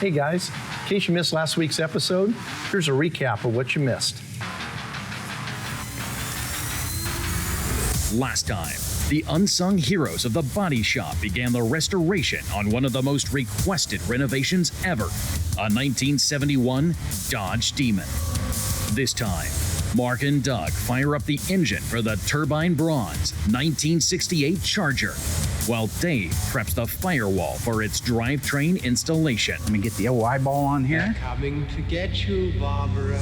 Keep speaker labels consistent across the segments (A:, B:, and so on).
A: Hey guys, in case you missed last week's episode, here's a recap of what you missed.
B: Last time, the unsung heroes of the body shop began the restoration on one of the most requested renovations ever, a 1971 Dodge Demon. This time, Mark and Doug fire up the engine for the Turbine Bronze 1968 Charger, while Dave preps the firewall for its drivetrain installation.
C: Let me get the old eyeball on here.
D: They're coming to get you, Barbara.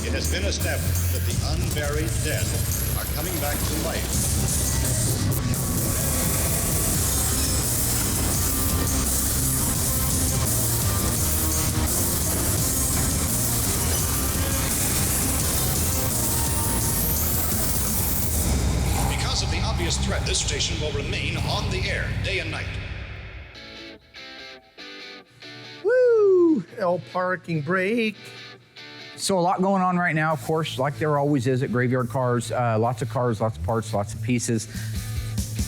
E: It has been established that the unburied dead are coming back to life. Because of the obvious threat, this station will remain on the air day and night.
A: Woo! L parking brake.
C: So a lot going on right now, of course, like there always is at Graveyard Cars. Lots of cars, lots of parts, lots of pieces.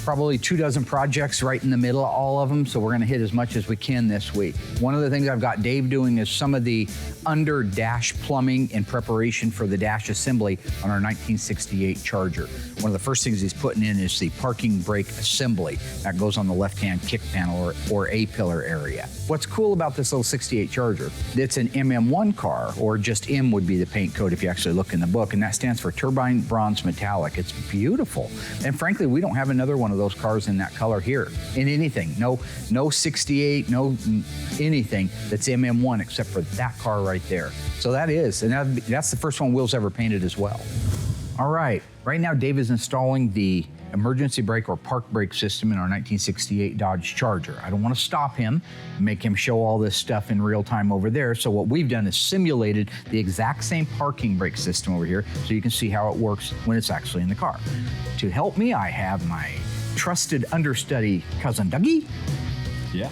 C: Probably 24 projects right in the middle of all of them, so we're gonna hit as much as we can this week. One of the things I've got Dave doing is some of the under dash plumbing in preparation for the dash assembly on our 1968 Charger. One of the first things he's putting in is the parking brake assembly. That goes on the left-hand kick panel or A-pillar area. What's cool about this little 68 Charger, it's an MM1 car, or just M would be the paint code if you actually look in the book, and that stands for Turbine Bronze Metallic. It's beautiful. And frankly, we don't have another one of those cars in that color here, in anything. No 68, no anything that's MM1 except for that car right there. So that is, and that's the first one Will's ever painted as well. All right, right now Dave is installing the emergency brake or park brake system in our 1968 Dodge Charger. I don't want to stop him and make him show all this stuff in real time over there. So what we've done is simulated the exact same parking brake system over here so you can see how it works when it's actually in the car. To help me, I have my trusted understudy cousin Dougie.
F: Yeah.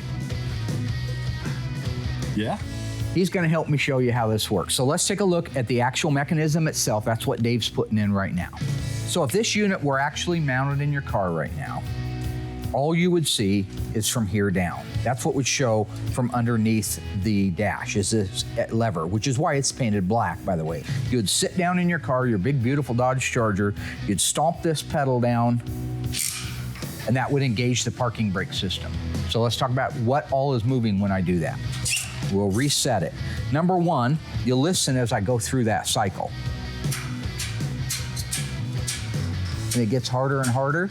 F: Yeah.
C: He's gonna help me show you how this works. So let's take a look at the actual mechanism itself. That's what Dave's putting in right now. So if this unit were actually mounted in your car right now, all you would see is from here down. That's what would show from underneath the dash, is this lever, which is why it's painted black, by the way. You would sit down in your car, your big, beautiful Dodge Charger, you'd stomp this pedal down, and that would engage the parking brake system. So let's talk about what all is moving when I do that. We'll reset it. Number one, you'll listen as I go through that cycle. And it gets harder and harder.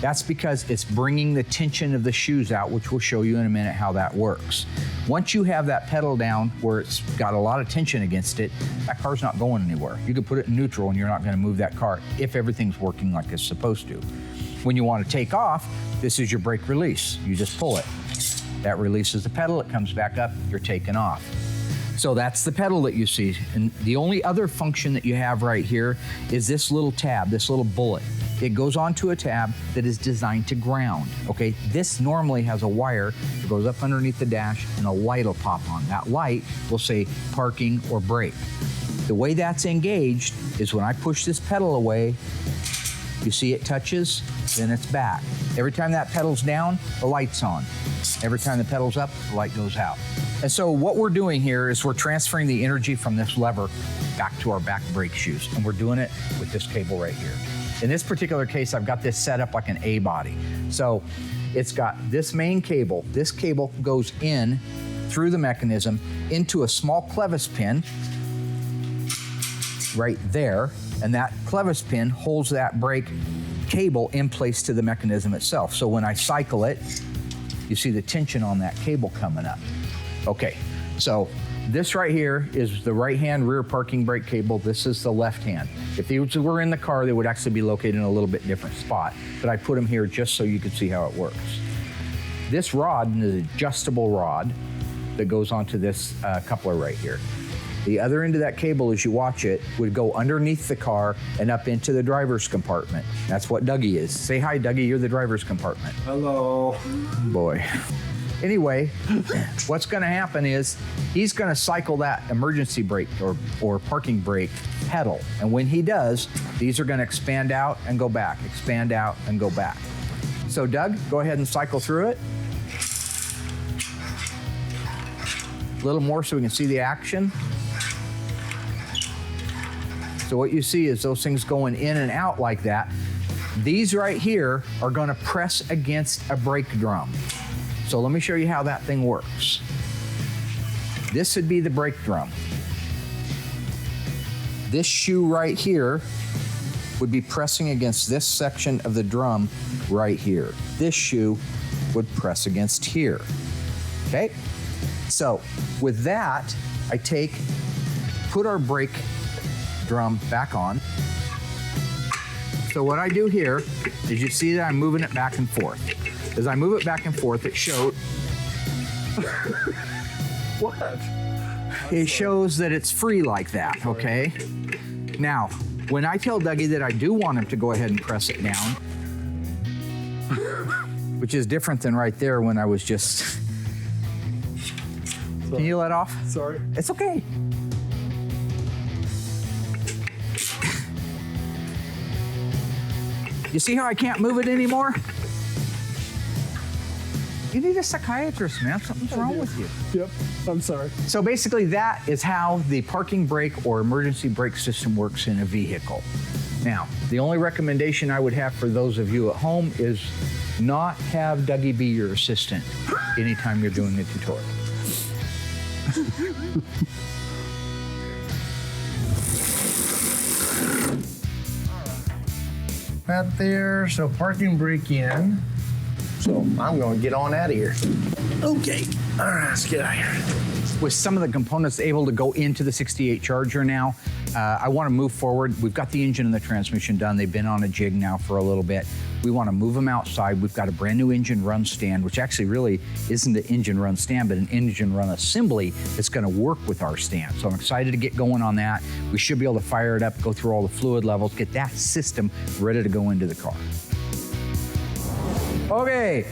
C: That's because it's bringing the tension of the shoes out, which we'll show you in a minute how that works. Once you have that pedal down where it's got a lot of tension against it, that car's not going anywhere. You can put it in neutral and you're not gonna move that car if everything's working like it's supposed to. When you wanna take off, this is your brake release. You just pull it. That releases the pedal, it comes back up, you're taking off. So that's the pedal that you see. And the only other function that you have right here is this little tab, this little bullet. It goes onto a tab that is designed to ground, okay? This normally has a wire that goes up underneath the dash and a light will pop on. That light will say parking or brake. The way that's engaged is when I push this pedal away, you see it touches, then it's back. Every time that pedal's down, the light's on. Every time the pedal's up, the light goes out. And so what we're doing here is we're transferring the energy from this lever back to our back brake shoes, and we're doing it with this cable right here. In this particular case, I've got this set up like an A body. So it's got this main cable. This cable goes in through the mechanism into a small clevis pin right there, and that clevis pin holds that brake cable in place to the mechanism itself. So when I cycle it, you see the tension on that cable coming up. Okay, so this right here is the right-hand rear parking brake cable. This is the left hand. If these were in the car, they would actually be located in a little bit different spot, but I put them here just so you could see how it works. This rod is an adjustable rod that goes onto this coupler right here. The other end of that cable, as you watch it, would go underneath the car and up into the driver's compartment. That's what Dougie is. Say hi, Dougie, you're the driver's compartment.
F: Hello.
C: Boy. Anyway, what's gonna happen is he's gonna cycle that emergency brake or parking brake pedal. And when he does, these are gonna expand out and go back, expand out and go back. So Doug, go ahead and cycle through it. A little more so we can see the action. So what you see is those things going in and out like that. These right here are gonna press against a brake drum. So let me show you how that thing works. This would be the brake drum. This shoe right here would be pressing against this section of the drum right here. This shoe would press against here, okay? So with that, I put our brake drum back on. So what I do here is you see that I'm moving it back and forth. As I move it back and forth, it shows.
A: What?
C: It shows that it's free like that, okay? Now, when I tell Dougie that I do want him to go ahead and press it down, which is different than right there when I was just. Can you let off?
A: Sorry.
C: It's okay. You see how I can't move it anymore? You need a psychiatrist, man. Something's wrong with you.
A: Yep, I'm sorry.
C: So basically that is how the parking brake or emergency brake system works in a vehicle. Now, the only recommendation I would have for those of you at home is not have Dougie be your assistant anytime you're doing a tutorial.
A: Right there, so parking brake in. So I'm gonna get on out of here. Okay, all right, let's get out of here.
C: With some of the components able to go into the 68 Charger now, I want to move forward. We've got the engine and the transmission done. They've been on a jig now for a little bit. We want to move them outside. We've got a brand new engine run stand, which actually really isn't an engine run stand, but an engine run assembly that's going to work with our stand. So I'm excited to get going on that. We should be able to fire it up, go through all the fluid levels, get that system ready to go into the car. Okay,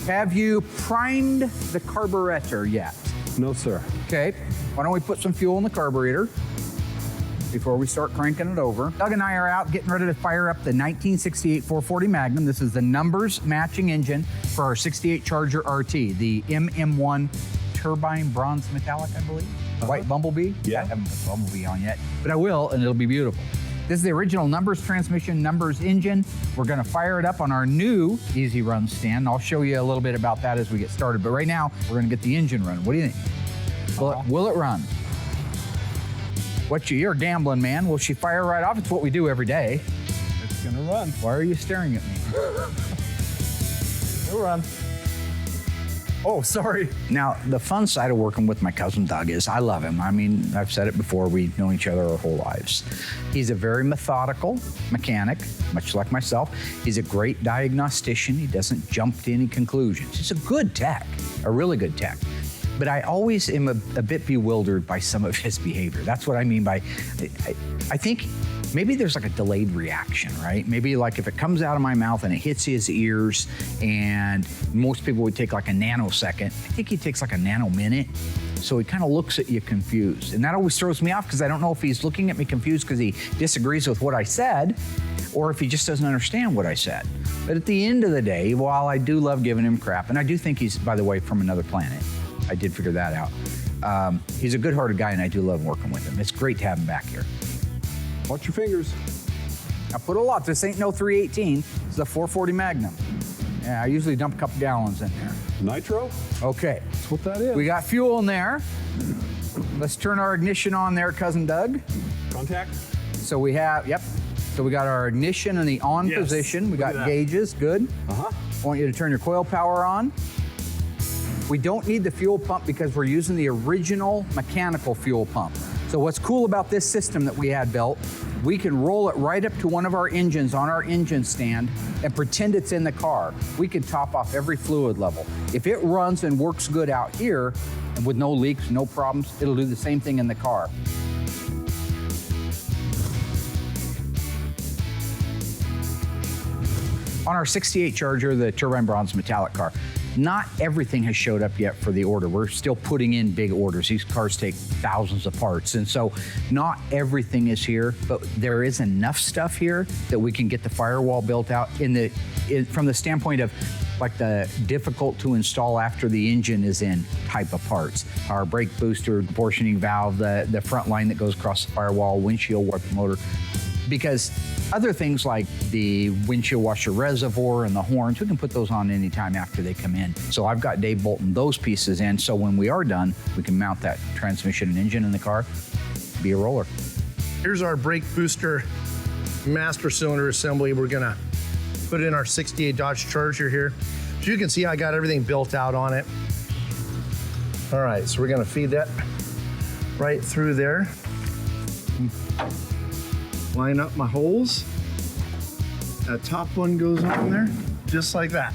C: have you primed the carburetor yet?
F: No, sir.
C: Okay, why don't we put some fuel in the carburetor before we start cranking it over. Doug and I are out getting ready to fire up the 1968 440 Magnum. This is the numbers matching engine for our 68 Charger RT, the MM1 turbine bronze metallic, I believe. White Bumblebee.
F: Yeah.
C: I haven't put Bumblebee on yet, but I will, and it'll be beautiful. This is the original numbers transmission, numbers engine. We're gonna fire it up on our new Easy Run stand. I'll show you a little bit about that as we get started, but right now, we're gonna get the engine running. What do you think? Will it run? You're a gambling man. Will she fire right off? It's what we do every day.
F: It's gonna run.
C: Why are you staring at me?
F: It'll run. Oh, sorry.
C: Now, the fun side of working with my cousin Doug is I love him. I mean, I've said it before, we've known each other our whole lives. He's a very methodical mechanic, much like myself. He's a great diagnostician. He doesn't jump to any conclusions. He's a good tech, a really good tech. But I always am a bit bewildered by some of his behavior. That's what I mean by, I think maybe there's like a delayed reaction, right? Maybe like if it comes out of my mouth and it hits his ears, and most people would take like a nanosecond, I think he takes like a nanominute. So he kind of looks at you confused. And that always throws me off because I don't know if he's looking at me confused because he disagrees with what I said, or if he just doesn't understand what I said. But at the end of the day, while I do love giving him crap, and I do think he's, by the way, from another planet, I did figure that out. He's a good-hearted guy, and I do love working with him. It's great to have him back here.
F: Watch your fingers.
C: I put a lot. This ain't no 318. This is a 440 Magnum. Yeah, I usually dump a couple gallons in there.
F: Nitro?
C: Okay.
F: That's what that is.
C: We got fuel in there. Let's turn our ignition on there, Cousin Doug.
F: Contact?
C: So we have, yep. So we got our ignition in the on
F: Yes.
C: position. We
F: Look
C: got
F: at that.
C: gauges, good.
F: Uh-huh.
C: I want you to turn your coil power on. We don't need the fuel pump because we're using the original mechanical fuel pump. So what's cool about this system that we had built, we can roll it right up to one of our engines on our engine stand and pretend it's in the car. We can top off every fluid level. If it runs and works good out here, and with no leaks, no problems, it'll do the same thing in the car. On our 68 Charger, the turbine bronze metallic car, Not everything has showed up yet for the order. We're still putting in big orders. These cars take thousands of parts. And so not everything is here, but there is enough stuff here that we can get the firewall built out from the standpoint of like the difficult to install after the engine is in type of parts. Our brake booster, portioning valve, the front line that goes across the firewall, windshield wiper motor. Because other things like the windshield washer reservoir and the horns, we can put those on anytime after they come in. So I've got Dave bolting those pieces in, so when we are done, we can mount that transmission and engine in the car, be a roller.
A: Here's our brake booster master cylinder assembly. We're gonna put in our 68 Dodge Charger here. As you can see, I got everything built out on it. All right, so we're gonna feed that right through there. Line up my holes. That top one goes on there, just like that.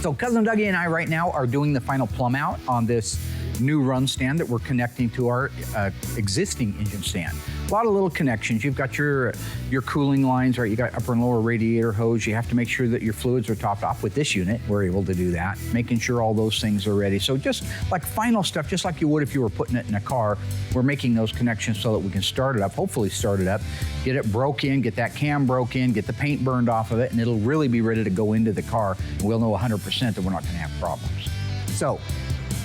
C: So Cousin Dougie and I right now are doing the final plumb out on this new run stand that we're connecting to our existing engine stand. A lot of little connections. You've got your cooling lines, right? You got upper and lower radiator hose. You have to make sure that your fluids are topped off with this unit. We're able to do that, making sure all those things are ready. So just like final stuff, just like you would if you were putting it in a car, we're making those connections so that we can start it up, hopefully start it up, get it broke in, get that cam broke in, get the paint burned off of it, and it'll really be ready to go into the car. And we'll know 100% that we're not gonna have problems. So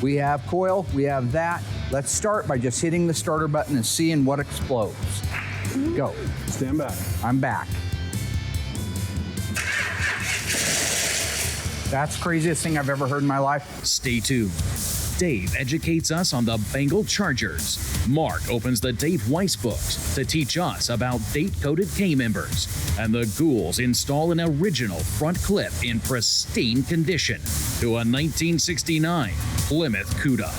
C: we have coil, we have that. Let's start by just hitting the starter button and seeing what explodes. Go.
F: Stand back.
C: I'm back. That's the craziest thing I've ever heard in my life.
B: Stay tuned. Dave educates us on the Bengal Chargers. Mark opens the Dave Weiss books to teach us about date-coded K-members. And the Ghouls install an original front clip in pristine condition to a 1969 Plymouth Cuda.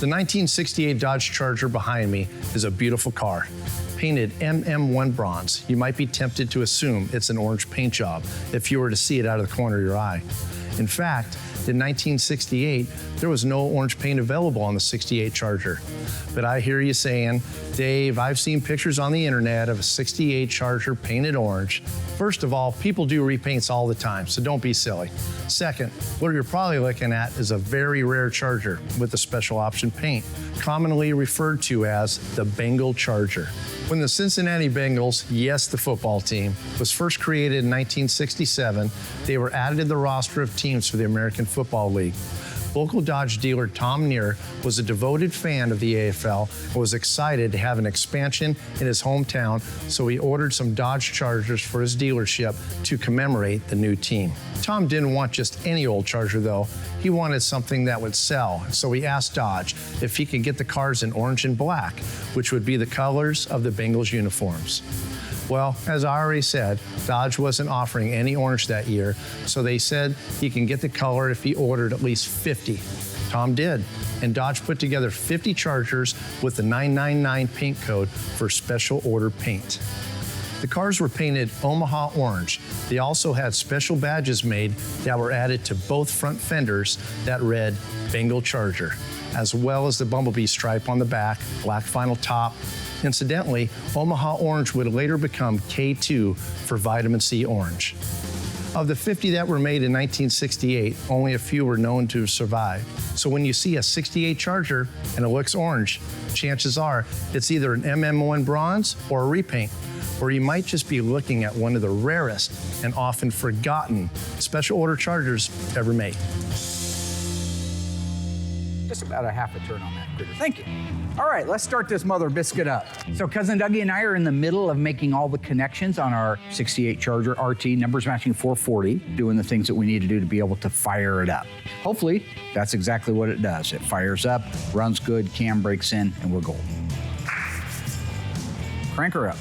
A: The 1968 Dodge Charger behind me is a beautiful car, painted MM1 bronze. You might be tempted to assume it's an orange paint job if you were to see it out of the corner of your eye. In fact, in 1968, there was no orange paint available on the 68 Charger. But I hear you saying, Dave, I've seen pictures on the internet of a 68 Charger painted orange. First of all, people do repaints all the time, so don't be silly. Second, what you're probably looking at is a very rare Charger with a special option paint, commonly referred to as the Bengal Charger. When the Cincinnati Bengals, yes, the football team, was first created in 1967, they were added to the roster of teams for the American Football League. Local Dodge dealer Tom Neer was a devoted fan of the AFL and was excited to have an expansion in his hometown, so he ordered some Dodge Chargers for his dealership to commemorate the new team. Tom didn't want just any old Charger though. He wanted something that would sell, so he asked Dodge if he could get the cars in orange and black, which would be the colors of the Bengals uniforms. Well, as I already said, Dodge wasn't offering any orange that year, so they said he can get the color if he ordered at least 50. Tom did, and Dodge put together 50 Chargers with the 999 paint code for special order paint. The cars were painted Omaha orange. They also had special badges made that were added to both front fenders that read Bengal Charger, as well as the bumblebee stripe on the back, black vinyl top. Incidentally, Omaha orange would later become K2 for vitamin C orange. Of the 50 that were made in 1968, only a few were known to have survived. So when you see a 68 Charger and it looks orange, chances are it's either an MM1 bronze or a repaint, or you might just be looking at one of the rarest and often forgotten special order Chargers ever made.
C: Just about a half a turn on that critter. Thank you. All right, let's start this mother biscuit up. So Cousin Dougie and I are in the middle of making all the connections on our 68 Charger RT, numbers matching 440, doing the things that we need to do to be able to fire it up. Hopefully, that's exactly what it does. It fires up, runs good, cam breaks in, and we're golden. Crank her up.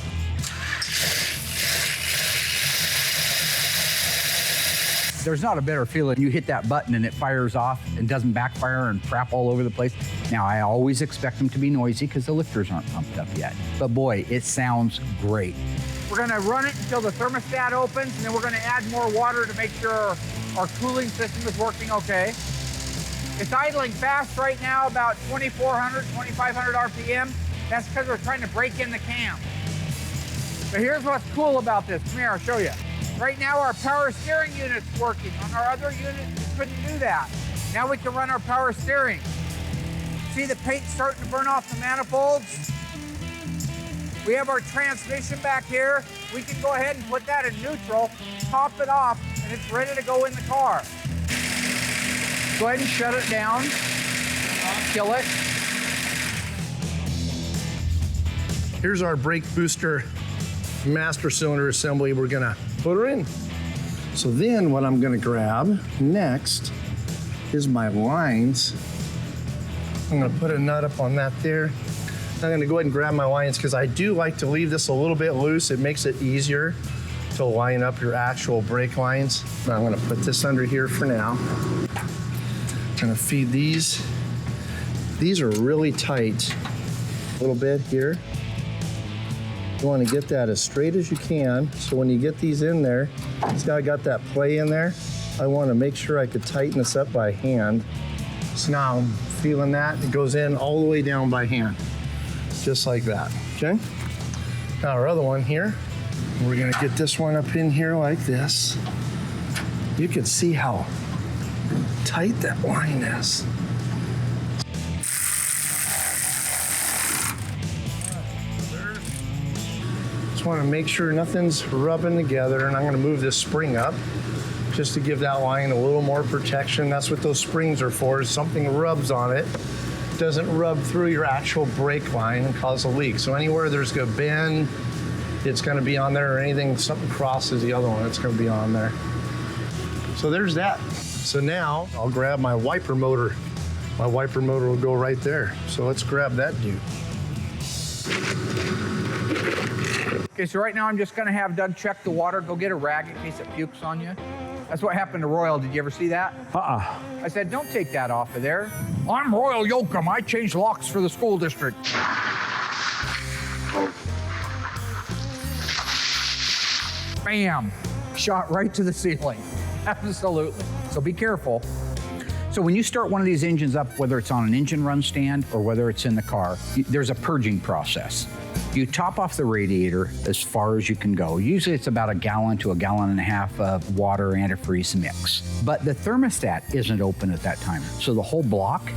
C: There's not a better feeling. You hit that button and it fires off and doesn't backfire and crap all over the place. Now, I always expect them to be noisy because the lifters aren't pumped up yet. But boy, it sounds great. We're gonna run it until the thermostat opens, and then we're gonna add more water to make sure Our cooling system is working okay. It's idling fast right now, about 2,400, 2,500 RPM. That's because we're trying to break in the cam. But here's what's cool about this. Come here, I'll show you. Right now, our power steering unit's working. On our other unit, we couldn't do that. Now we can run our power steering. See the paint starting to burn off the manifolds? We have our transmission back here. We can go ahead and put that in neutral, top it off, and it's ready to go in the car. Go ahead and shut it down, kill it.
A: Here's our brake booster master cylinder assembly. We're gonna put her in. So then what I'm gonna grab next is my lines. I'm gonna put a nut up on that there. I'm gonna go ahead and grab my lines because I do like to leave this a little bit loose. It makes it easier to line up your actual brake lines. But I'm gonna put this under here for now. I'm gonna feed these. These are really tight. A little bit here. You want to get that as straight as you can. So when you get these in there, it's got that play in there. I want to make sure I could tighten this up by hand. So now I'm feeling that. It goes in all the way down by hand, just like that, okay? Now our other one here, we're gonna get this one up in here like this. You can see how tight that line is. Just want to make sure nothing's rubbing together, and I'm going to move this spring up just to give that line a little more protection. That's what those springs are for, is something rubs on it. Doesn't rub through your actual brake line and cause a leak. So anywhere there's a bend, it's going to be on there, or anything, something crosses the other one, it's going to be on there. So there's that. So now I'll grab my wiper motor. My wiper motor will go right there. So let's grab that dude.
C: Okay, so right now I'm just gonna have Doug check the water. Go get a rag in case it pukes on you. That's what happened to Royal. Did you ever see that? I said, don't take that off of there. I'm Royal Yoakum. I change locks for the school district. Bam! Shot right to the ceiling. Absolutely. So be careful. So when you start one of these engines up, whether it's on an engine run stand or whether it's in the car, there's a purging process. You top off the radiator as far as you can go. Usually it's about 1 gallon to 1.5 gallons of water antifreeze mix. But the thermostat isn't open at that time. So the whole block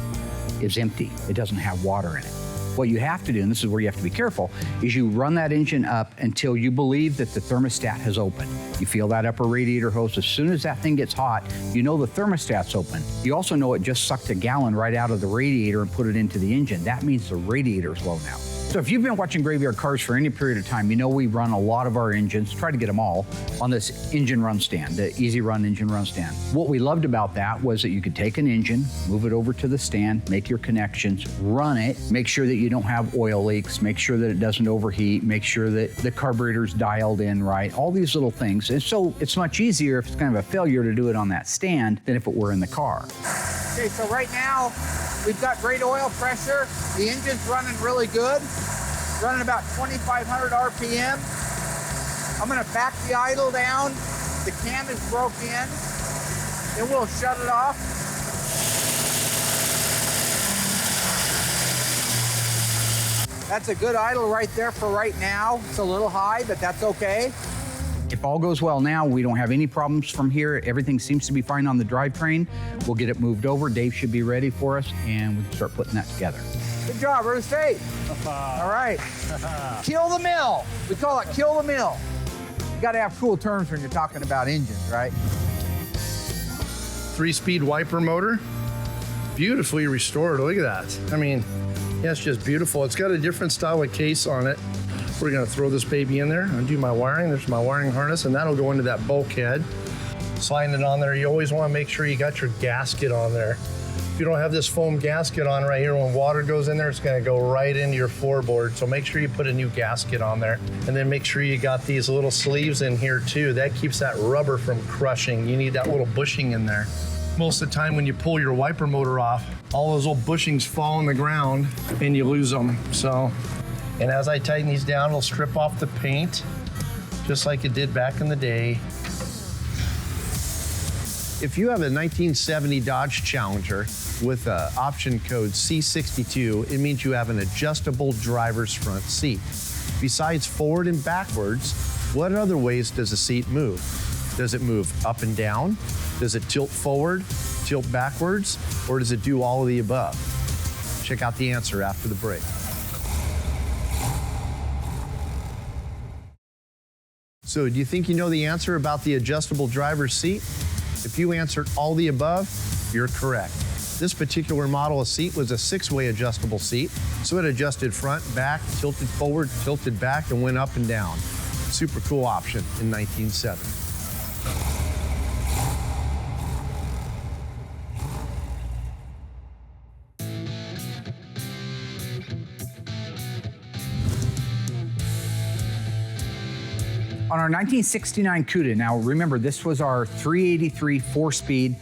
C: is empty. It doesn't have water in it. What you have to do, and this is where you have to be careful, is you run that engine up until you believe that the thermostat has opened. You feel that upper radiator hose. As soon as that thing gets hot, you know the thermostat's open. You also know it just sucked 1 gallon right out of the radiator and put it into the engine. That means the radiator's low now. So if you've been watching Graveyard Cars for any period of time, you know we run a lot of our engines, try to get them all, on this engine run stand, the Easy Run engine run stand. What we loved about that was that you could take an engine, move it over to the stand, make your connections, run it, make sure that you don't have oil leaks, make sure that it doesn't overheat, make sure that the carburetor's dialed in right, all these little things. And so it's much easier if it's kind of a failure to do it on that stand than if it were in the car. Okay, so right now, we've got great oil pressure. The engine's running really good. Running about 2,500 RPM. I'm gonna back the idle down. The cam is broke in. Then we'll shut it off. That's a good idle right there for right now. It's a little high, but that's okay. If all goes well now, we don't have any problems from here. Everything seems to be fine on the drivetrain. We'll get it moved over. Dave should be ready for us, and we can start putting that together. Good job, we're safe. All right. Kill the mill. We call it kill the mill. You gotta have cool terms when you're talking about engines, right?
A: 3-speed wiper motor, beautifully restored. Look at that. I mean, yeah, it's just beautiful. It's got a different style of case on it. We're gonna throw this baby in there, undo my wiring. There's my wiring harness, and that'll go into that bulkhead. Sliding it on there, you always wanna make sure you got your gasket on there. If you don't have this foam gasket on right here, when water goes in there, it's gonna go right into your floorboard. So make sure you put a new gasket on there. And then make sure you got these little sleeves in here too. That keeps that rubber from crushing. You need that little bushing in there. Most of the time when you pull your wiper motor off, all those little bushings fall on the ground and you lose them. So, and as I tighten these down, it'll strip off the paint just like it did back in the day. If you have a 1970 Dodge Challenger with option code C62, it means you have an adjustable driver's front seat. Besides forward and backwards, what other ways does a seat move? Does it move up and down? Does it tilt forward, tilt backwards, or does it do all of the above? Check out the answer after the break. So do you think you know the answer about the adjustable driver's seat? If you answered all the above, you're correct. This particular model of seat was a 6-way adjustable seat, so it adjusted front, back, tilted forward, tilted back, and went up and down. Super cool option in 1970.
C: On our 1969 Cuda, now remember this was our 383 4-speed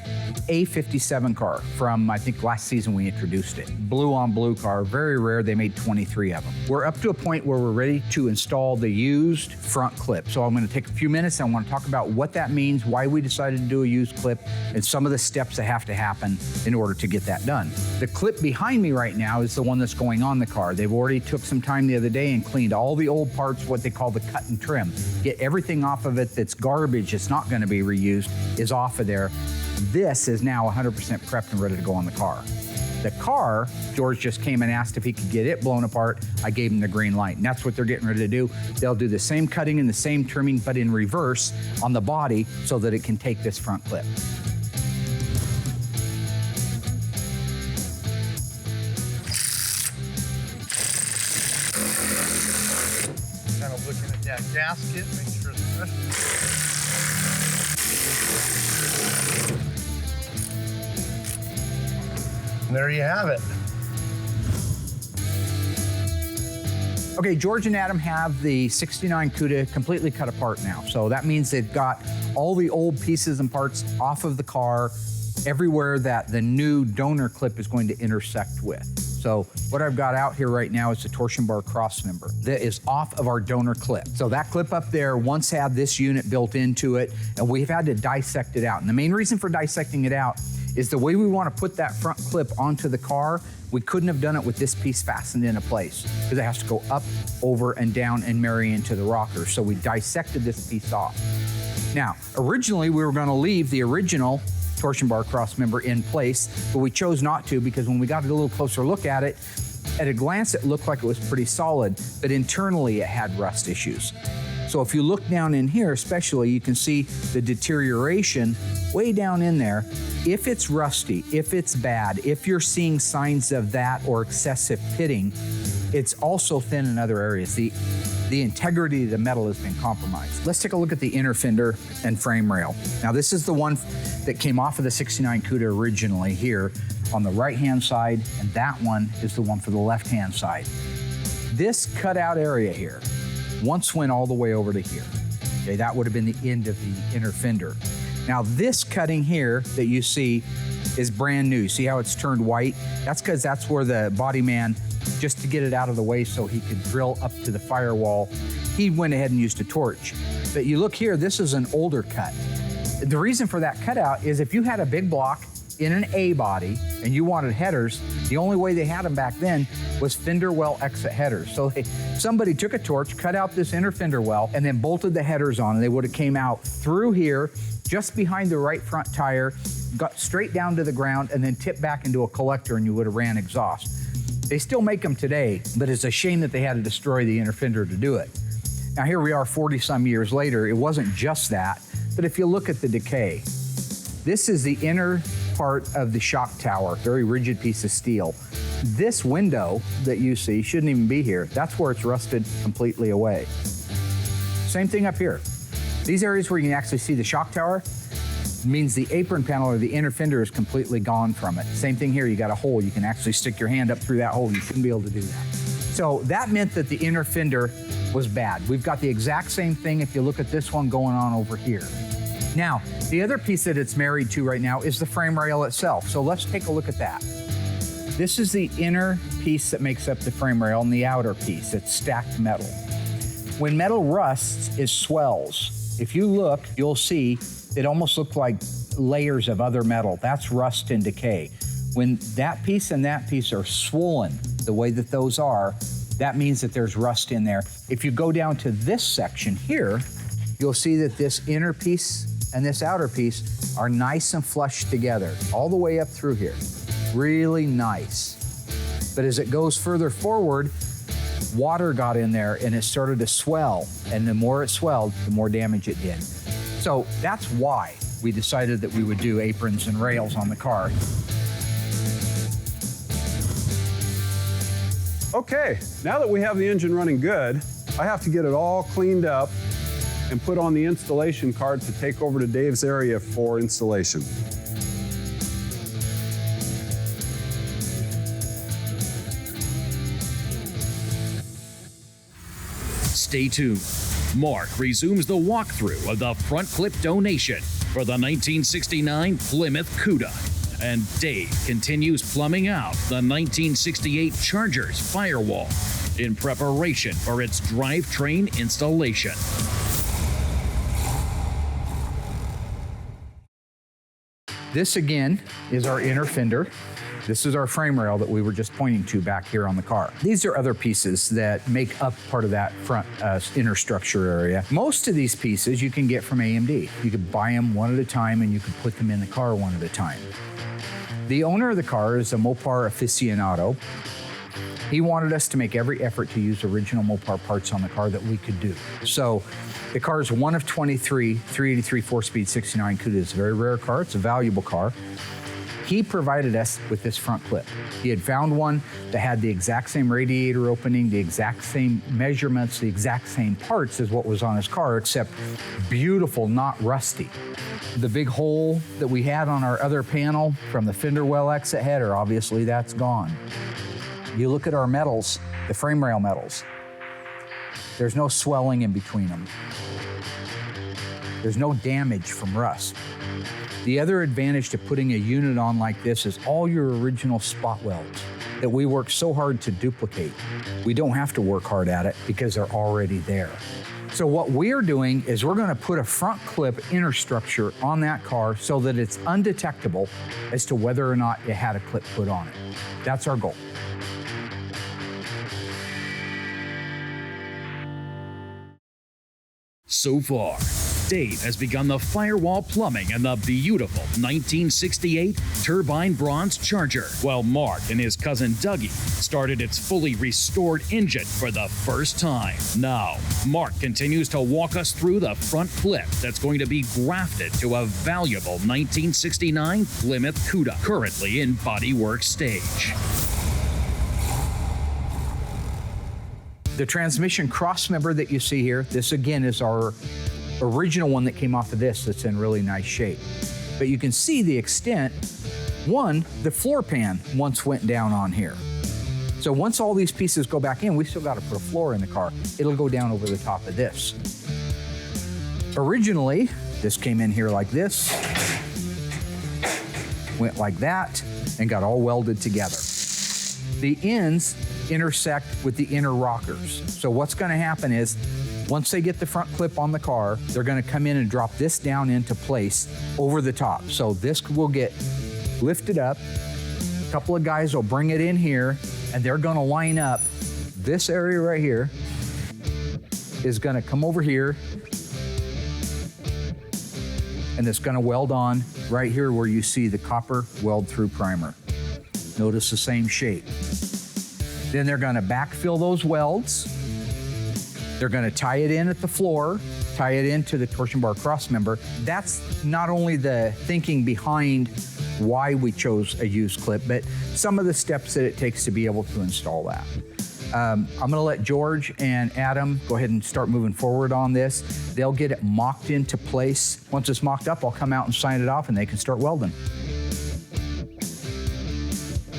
C: A57 car from, I think, last season we introduced it. Blue on blue car, very rare, they made 23 of them. We're up to a point where we're ready to install the used front clip. So I'm gonna take a few minutes, I wanna talk about what that means, why we decided to do a used clip, and some of the steps that have to happen in order to get that done. The clip behind me right now is the one that's going on the car. They've already took some time the other day and cleaned all the old parts, what they call the cut and trim. Get everything off of it that's garbage, it's not gonna be reused, is off of there. This is now 100% prepped and ready to go on the car. The car, George just came and asked if he could get it blown apart. I gave him the green light, and that's what they're getting ready to do. They'll do the same cutting and the same trimming, but in reverse on the body so that it can take this front clip.
A: Kind of looking at that gasket, make sure it's fresh. And there you have it.
C: Okay, George and Adam have the 69 Cuda completely cut apart now. So that means they've got all the old pieces and parts off of the car everywhere that the new donor clip is going to intersect with. So what I've got out here right now is the torsion bar cross member that is off of our donor clip. So that clip up there once had this unit built into it, and we've had to dissect it out. And the main reason for dissecting it out is the way we want to put that front clip onto the car, we couldn't have done it with this piece fastened into place because it has to go up, over, and down and marry into the rocker. So we dissected this piece off. Now, originally we were going to leave the original torsion bar cross member in place, but we chose not to because when we got a little closer look at it, at a glance it looked like it was pretty solid, but internally it had rust issues. So if you look down in here especially, you can see the deterioration way down in there. If it's rusty, if it's bad, if you're seeing signs of that or excessive pitting, it's also thin in other areas. The integrity of the metal has been compromised. Let's take a look at the inner fender and frame rail. Now this is the one that came off of the 69 Cuda originally here on the right-hand side, and that one is the one for the left-hand side. This cutout area here once went all the way over to here. Okay, that would have been the end of the inner fender. Now this cutting here that you see is brand new. See how it's turned white? That's because that's where the body man, just to get it out of the way so he could drill up to the firewall, he went ahead and used a torch. But you look here, this is an older cut. The reason for that cutout is if you had a big block in an A body and you wanted headers, the only way they had them back then was fender well exit headers. So somebody took a torch, cut out this inner fender well, and then bolted the headers on, and they would have came out through here, just behind the right front tire, got straight down to the ground, and then tipped back into a collector, and you would have ran exhaust. They still make them today, but it's a shame that they had to destroy the inner fender to do it. Now here we are 40-some years later. It wasn't just that, but if you look at the decay, this is the inner part of the shock tower, very rigid piece of steel. This window that you see shouldn't even be here. That's where it's rusted completely away. Same thing up here. These areas where you can actually see the shock tower means the apron panel or the inner fender is completely gone from it. Same thing here, you got a hole. You can actually stick your hand up through that hole. You shouldn't be able to do that. So that meant that the inner fender was bad. We've got the exact same thing if you look at this one going on over here. Now, the other piece that it's married to right now is the frame rail itself. So let's take a look at that. This is the inner piece that makes up the frame rail and the outer piece. It's stacked metal. When metal rusts, it swells. If you look, you'll see it almost looks like layers of other metal. That's rust and decay. When that piece and that piece are swollen the way that those are, that means that there's rust in there. If you go down to this section here, you'll see that this inner piece and this outer piece are nice and flush together, all the way up through here. Really nice. But as it goes further forward, water got in there and it started to swell. And the more it swelled, the more damage it did. So that's why we decided that we would do aprons and rails on the car.
F: Okay, now that we have the engine running good, I have to get it all cleaned up and put on the installation cart to take over to Dave's area for installation.
B: Stay tuned. Mark resumes the walkthrough of the front clip donation for the 1969 Plymouth Cuda. And Dave continues plumbing out the 1968 Chargers firewall in preparation for its drivetrain installation.
C: This again is our inner fender. This is our frame rail that we were just pointing to back here on the car. These are other pieces that make up part of that front inner structure area. Most of these pieces you can get from AMD. You could buy them one at a time and you could put them in the car one at a time. The owner of the car is a Mopar aficionado. He wanted us to make every effort to use original Mopar parts on the car that we could do. So the car is one of 23 383 4-speed 69 Cuda. It's a very rare car. It's a valuable car. He provided us with this front clip. He had found one that had the exact same radiator opening, the exact same measurements, the exact same parts as what was on his car, except beautiful, not rusty. The big hole that we had on our other panel from the fender well exit header, obviously that's gone. You look at our metals, the frame rail metals, there's no swelling in between them. There's no damage from rust. The other advantage to putting a unit on like this is all your original spot welds that we work so hard to duplicate. We don't have to work hard at it because they're already there. So what we're doing is we're gonna put a front clip inner structure on that car so that it's undetectable as to whether or not it had a clip put on it. That's our goal.
B: So far, Dave has begun the firewall plumbing in the beautiful 1968 turbine bronze Charger, while Mark and his cousin Dougie started its fully restored engine for the first time. Now, Mark continues to walk us through the front clip that's going to be grafted to a valuable 1969 Plymouth Cuda, currently in bodywork stage.
C: The transmission cross member that you see here, this again is our original one that came off of this that's in really nice shape. But you can see the extent. One, the floor pan once went down on here. So once all these pieces go back in, we still got to put a floor in the car. It'll go down over the top of this. Originally, this came in here like this, went like that, and got all welded together. The ends intersect with the inner rockers. So what's going to happen is, once they get the front clip on the car, they're going to come in and drop this down into place over the top. So this will get lifted up. A couple of guys will bring it in here, and they're going to line up. This area right here is going to come over here, and it's going to weld on right here where you see the copper weld through primer. Notice the same shape. Then they're going to backfill those welds. They're going to tie it in at the floor, tie it into the torsion bar cross member. That's not only the thinking behind why we chose a used clip, but some of the steps that it takes to be able to install that. I'm going to let George and Adam go ahead and start moving forward on this. They'll get it mocked into place. Once it's mocked up, I'll come out and sign it off and they can start welding.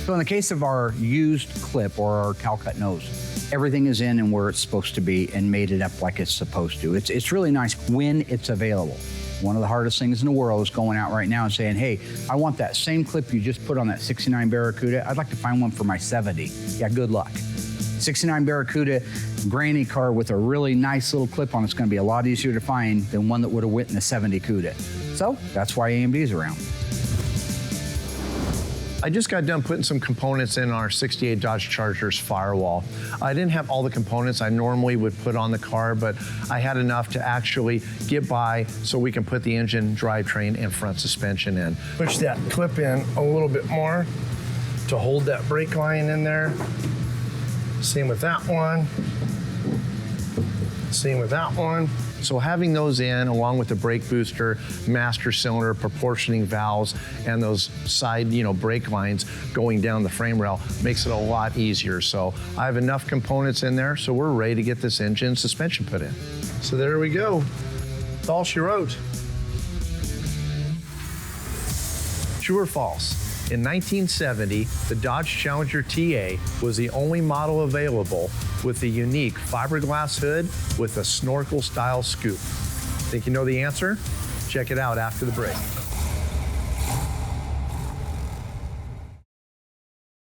C: So in the case of our used clip or our cowl cut nose, everything is in and where it's supposed to be and made it up like it's supposed to. It's really nice when it's available. One of the hardest things in the world is going out right now and saying, hey, I want that same clip you just put on that 69 Barracuda. I'd like to find one for my 70. Yeah, good luck. 69 Barracuda granny car with a really nice little clip on it's going to be a lot easier to find than one that would have went in the 70 Cuda. So that's why AMD is around.
A: I just got done putting some components in our 68 Dodge Chargers firewall. I didn't have all the components I normally would put on the car, but I had enough to actually get by so we can put the engine, drivetrain, and front suspension in. Push that clip in a little bit more to hold that brake line in there. Same with that one. Same with that one. So having those in, along with the brake booster, master cylinder, proportioning valves, and those side, brake lines going down the frame rail makes it a lot easier. So I have enough components in there, so we're ready to get this engine suspension put in. So there we go. That's all she wrote. True or false? In 1970, the Dodge Challenger TA was the only model available with the unique fiberglass hood with a snorkel-style scoop. Think you know the answer? Check it out after the break.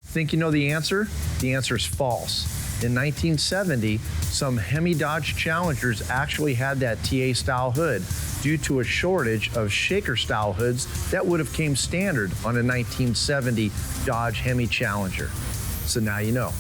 A: Think you know the answer? The answer is false. In 1970, some Hemi Dodge Challengers actually had that TA-style hood due to a shortage of shaker-style hoods that would have came standard on a 1970 Dodge Hemi Challenger. So now you know.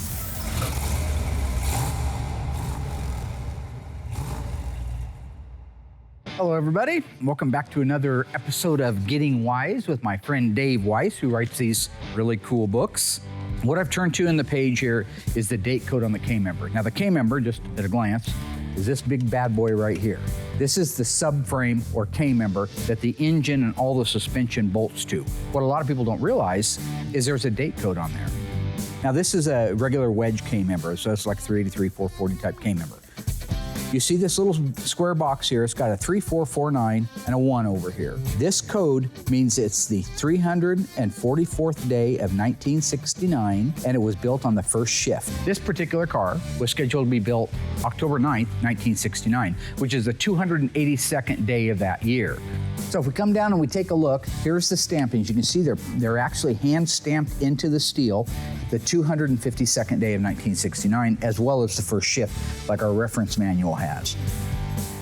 C: Hello, everybody. Welcome back to another episode of Getting Wise with my friend Dave Weiss, who writes these really cool books. What I've turned to in the page here is the date code on the K-member. Now, the K-member, just at a glance, is this big bad boy right here. This is the subframe or K-member that the engine and all the suspension bolts to. What a lot of people don't realize is there's a date code on there. Now, this is a regular wedge K-member, so it's like 383, 440 type K-member. You see this little square box here, it's got a 3449 and a 1 over here. This code means it's the 344th day of 1969, and it was built on the first shift. This particular car was scheduled to be built October 9th, 1969, which is the 282nd day of that year. So if we come down and we take a look, here's the stampings. You can see they're actually hand stamped into the steel, the 252nd day of 1969, as well as the first shift, like our reference manual has.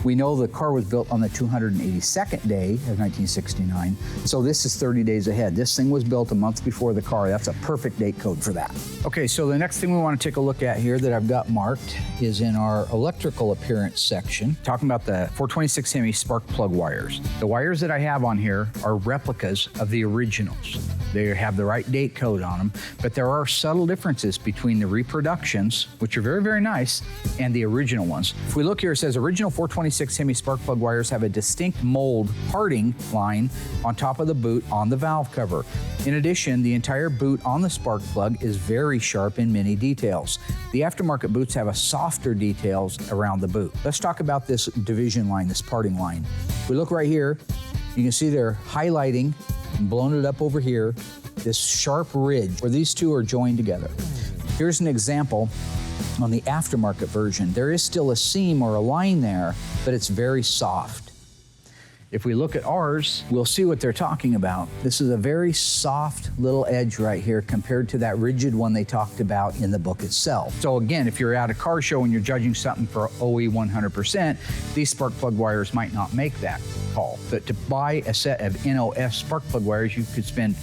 C: We know the car was built on the 282nd day of 1969, so this is 30 days ahead. This thing was built a month before the car. That's a perfect date code for that. Okay, so the next thing we want to take a look at here that I've got marked is in our electrical appearance section, talking about the 426 Hemi spark plug wires. The wires that I have on here are replicas of the originals. They have the right date code on them, but there are subtle differences between the reproductions, which are very, very nice, and the original ones. If we look here, it says original 426 Hemi spark plug wires have a distinct mold parting line on top of the boot on the valve cover. In addition, the entire boot on the spark plug is very sharp in many details. The aftermarket boots have a softer details around the boot. Let's talk about this division line, this parting line. If we look right here, you can see they're highlighting and blown it up over here, this sharp ridge where these two are joined together. Here's an example on the aftermarket version. There is still a seam or a line there, but it's very soft. If we look at ours, we'll see what they're talking about. This is a very soft little edge right here compared to that rigid one they talked about in the book itself. So again, if you're at a car show and you're judging something for OE 100%, these spark plug wires might not make that call. But to buy a set of NOS spark plug wires, you could spend,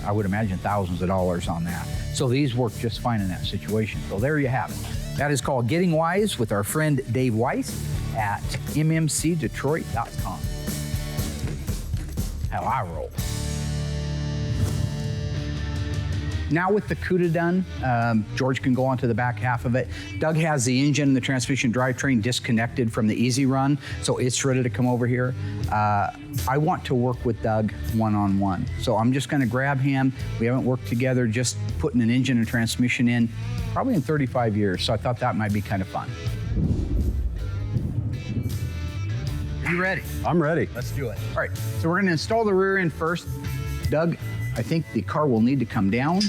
C: I would imagine, thousands of dollars on that. So these work just fine in that situation. So there you have it. That is called Getting Wise with our friend Dave Weiss at mmcdetroit.com. How I roll. Now with the Cuda done, George can go on to the back half of it. Doug has the engine and the transmission drivetrain disconnected from the Easy Run, so it's ready to come over here. I want to work with Doug one-on-one, so I'm just gonna grab him. We haven't worked together, just putting an engine and transmission in probably in 35 years, so I thought that might be kind of fun. Are you ready?
F: I'm ready.
C: Let's do it. All right, so we're gonna install the rear end first. Doug, I think the car will need to come down.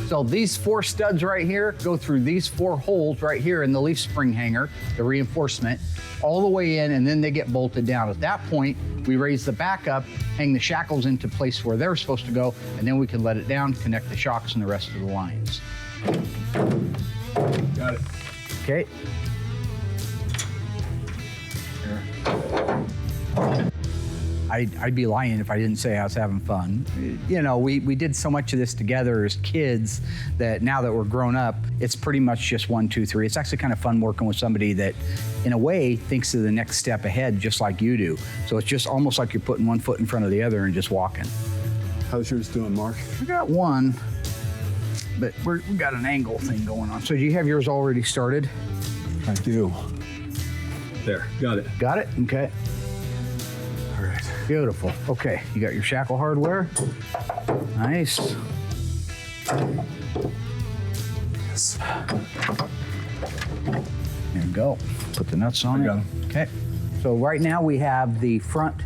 C: So these 4 studs right here go through these 4 holes right here in the leaf spring hanger, the reinforcement, all the way in, and then they get bolted down. At that point, we raise the back up, hang the shackles into place where they're supposed to go, and then we can let it down, connect the shocks and the rest of the lines.
F: Got it.
C: Okay. I'd be lying if I didn't say I was having fun. You know, we did so much of this together as kids that now that we're grown up, it's pretty much just 1, 2, 3. It's actually kind of fun working with somebody that, in a way, thinks of the next step ahead just like you do. So it's just almost like you're putting one foot in front of the other and just walking.
F: How's yours doing, Mark?
C: We got one, but we got an angle thing going on. So do you have yours already started?
F: I do. There, got it.
C: Got it? Okay.
F: All right.
C: Beautiful. Okay, you got your shackle hardware. Nice.
F: Yes.
C: There you go. Put the nuts on
F: I
C: it.
F: got 'em.
C: Okay. So right now we have the front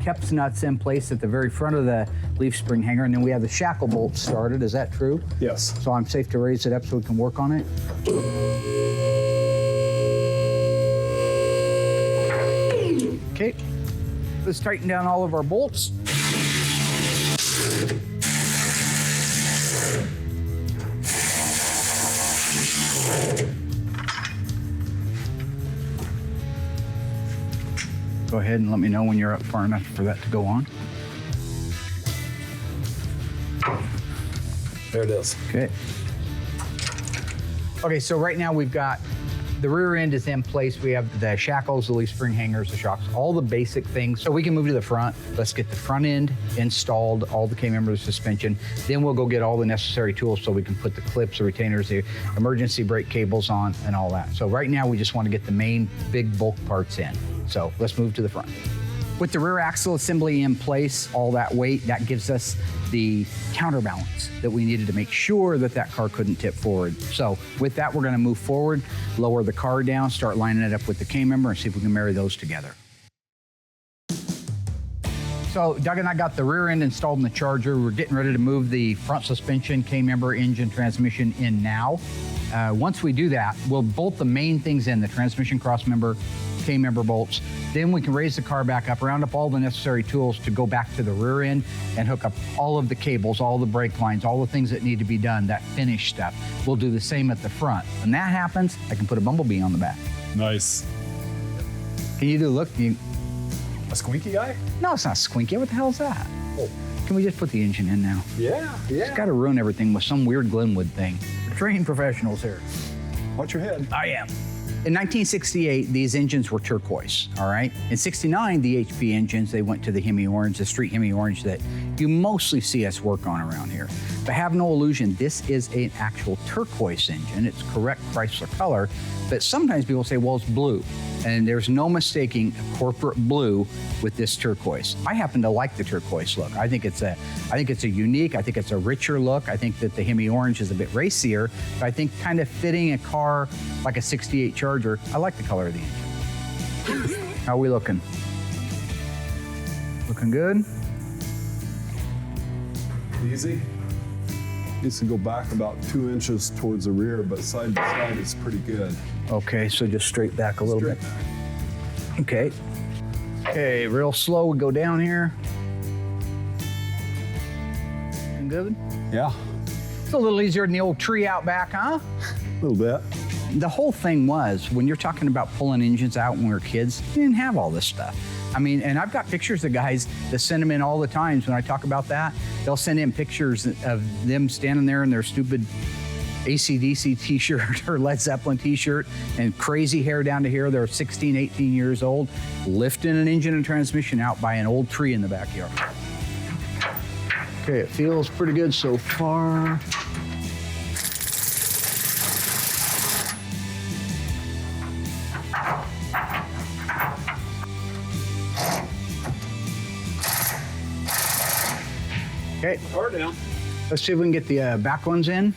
C: Keps nuts in place at the very front of the leaf spring hanger, and then we have the shackle bolts started. Is that true?
F: Yes.
C: So I'm safe to raise it up so we can work on it? Okay. Let's tighten down all of our bolts. Go ahead and let me know when you're up far enough for that to go on.
F: There it is.
C: Okay. Okay, so right now we've got the rear end is in place. We have the shackles, the leaf spring hangers, the shocks, all the basic things. So we can move to the front. Let's get the front end installed, all the K-member suspension. Then we'll go get all the necessary tools so we can put the clips, the retainers, the emergency brake cables on and all that. So right now we just want to get the main big bulk parts in. So let's move to the front. With the rear axle assembly in place, all that weight, that gives us the counterbalance that we needed to make sure that that car couldn't tip forward. So with that, we're gonna move forward, lower the car down, start lining it up with the K-member and see if we can marry those together. So Doug and I got the rear end installed in the Charger. We're getting ready to move the front suspension, K-member, engine, transmission in now. Once we do that, we'll bolt the main things in, the transmission cross member, K-member bolts. Then we can raise the car back up, round up all the necessary tools to go back to the rear end and hook up all of the cables, all the brake lines, all the things that need to be done, that finished stuff. We'll do the same at the front. When that happens, I can put a bumblebee on the back.
F: Nice.
C: Can you do, look,
F: A squeaky guy?
C: no, it's not squinky. What the hell is that?
F: Oh.
C: Can we just put the engine in now?
F: Yeah,
C: It's got to ruin everything with some weird Glenwood thing. We're trained professionals here.
F: Watch your head.
C: I am. In 1968, these engines were turquoise, all right? In 69, the HP engines, they went to the Hemi Orange, the street Hemi Orange that you mostly see us work on around here. But have no illusion, this is an actual turquoise engine. It's correct Chrysler color, but sometimes people say, well, it's blue. And there's no mistaking corporate blue with this turquoise. I happen to like the turquoise look. I think it's a unique, I think it's a richer look. I think that the Hemi Orange is a bit racier, but I think kind of fitting a car like a 68 Charger, I like the color of the engine. How are we looking? Looking good?
F: Easy. Needs to go back about 2 inches towards the rear, but side to side is pretty good.
C: Okay, so just straight back a little bit.
F: Straight
C: Okay. Okay, real slow, we go down here. And good?
F: Yeah,
C: It's a little easier than the old tree out back, huh?
F: a little bit.
C: The whole thing was, when you're talking about pulling engines out when we were kids, you didn't have all this stuff. I mean, and I've got pictures of guys that send them in all the times when I talk about that. They'll send in pictures of them standing there in their stupid AC/DC t-shirt or Led Zeppelin t-shirt and crazy hair down to here. They're 16, 18 years old, lifting an engine and transmission out by an old tree in the backyard. Okay, it feels pretty good so far. Okay,
F: Car down.
C: let's see if we can get the back ones in.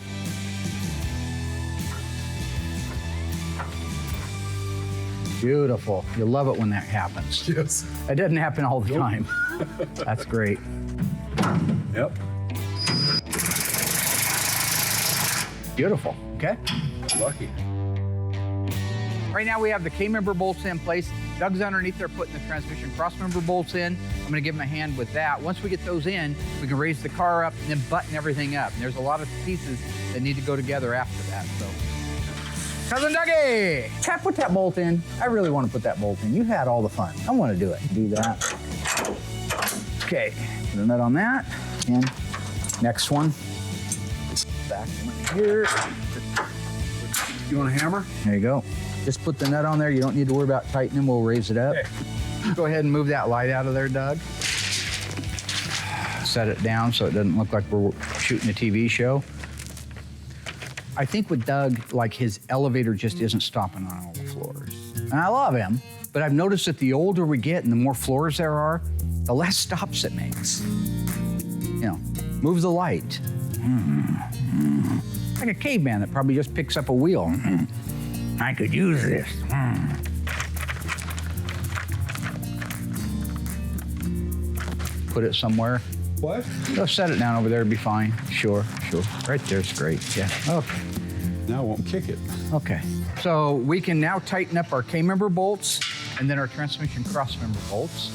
C: Beautiful. You love it when that happens.
F: Yes.
C: It doesn't happen all the time. That's great.
F: Yep.
C: Beautiful. Okay.
F: Lucky.
C: Right now we have the K-member bolts in place. Doug's underneath there putting the transmission cross-member bolts in. I'm gonna give him a hand with that. Once we get those in, we can raise the car up and then button everything up. And there's a lot of pieces that need to go together after that, so. Cousin Dougie! Chap, put that bolt in. I really want to put that bolt in. You had all the fun. I want to do it. Do that. Okay, put a nut on that. And next one. Back one here.
F: You want a hammer?
C: There you go. Just put the nut on there. You don't need to worry about tightening. We'll raise it up.
F: Okay.
C: Go ahead and move that light out of there, Doug. Set it down so it doesn't look like we're shooting a TV show. I think with Doug, like his elevator just isn't stopping on all the floors. And I love him, but I've noticed that the older we get and the more floors there are, the less stops it makes. You know, move the light. Like a caveman that probably just picks up a wheel. I could use this. Put it somewhere.
F: What?
C: Go set it down over there, it'll be fine. Sure. Right there's great, yeah. Okay.
F: Now it won't kick it.
C: Okay. So we can now tighten up our K-member bolts and then our transmission cross-member bolts.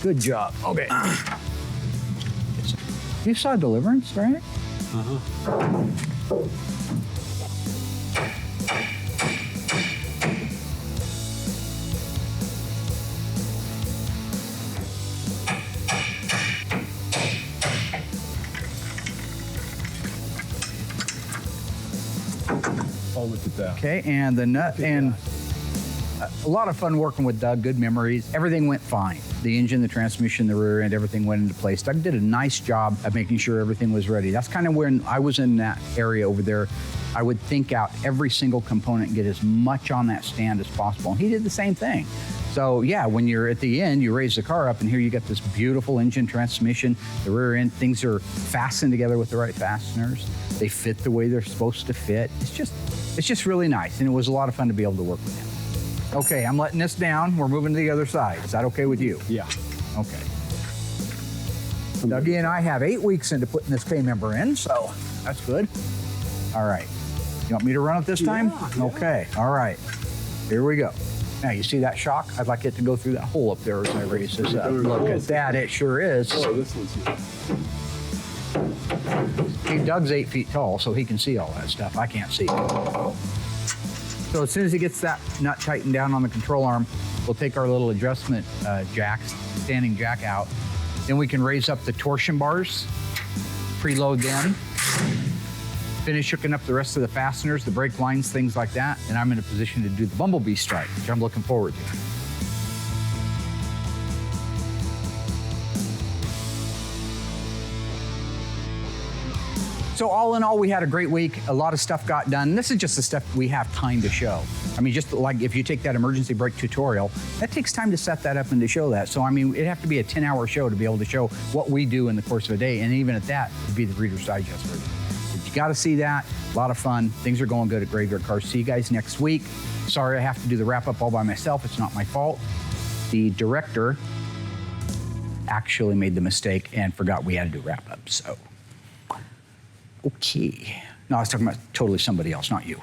C: Good job. Okay. You saw Deliverance, right?
F: Oh, look at that.
C: Okay, and the nut and a lot of fun working with Doug, good memories. Everything went fine. The engine, the transmission, the rear end, everything went into place. Doug did a nice job of making sure everything was ready. That's kind of when I was in that area over there. I would think out every single component and get as much on that stand as possible. And he did the same thing. So yeah, when you're at the end, you raise the car up and here you got this beautiful engine, transmission, the rear end, things are fastened together with the right fasteners. They fit the way they're supposed to fit. It's just really nice. And it was a lot of fun to be able to work with him. Okay, I'm letting this down. We're moving to the other side. Is that okay with you?
F: Yeah.
C: Okay. Dougie and I have 8 weeks into putting this K-member in, so that's good. All right. You want me to run it this time?
F: Yeah.
C: Okay, all right. Here we go. Now, you see that shock? I'd like it to go through that hole up there as I raise this up. Look at that, it sure is.
F: Oh, this one's here.
C: Doug's 8 feet tall, so he can see all that stuff. I can't see it. So as soon as he gets that nut tightened down on the control arm, we'll take our little adjustment jacks, standing jack out. Then we can raise up the torsion bars, preload them, finish hooking up the rest of the fasteners, the brake lines, things like that. And I'm in a position to do the bumblebee strike, which I'm looking forward to. So all in all, we had a great week. A lot of stuff got done. This is just the stuff we have time to show. I mean, just like if you take that emergency brake tutorial, that takes time to set that up and to show that. So, I mean, it'd have to be a 10-hour show to be able to show what we do in the course of a day. And even at that, it'd be the Reader's Digest version. But you got to see that. A lot of fun. Things are going good at Graveyard Carz. See you guys next week. Sorry I have to do the wrap-up all by myself. It's not my fault. The director actually made the mistake and forgot we had to do wrap-up, so. Okay. No, I was talking about totally somebody else, not you.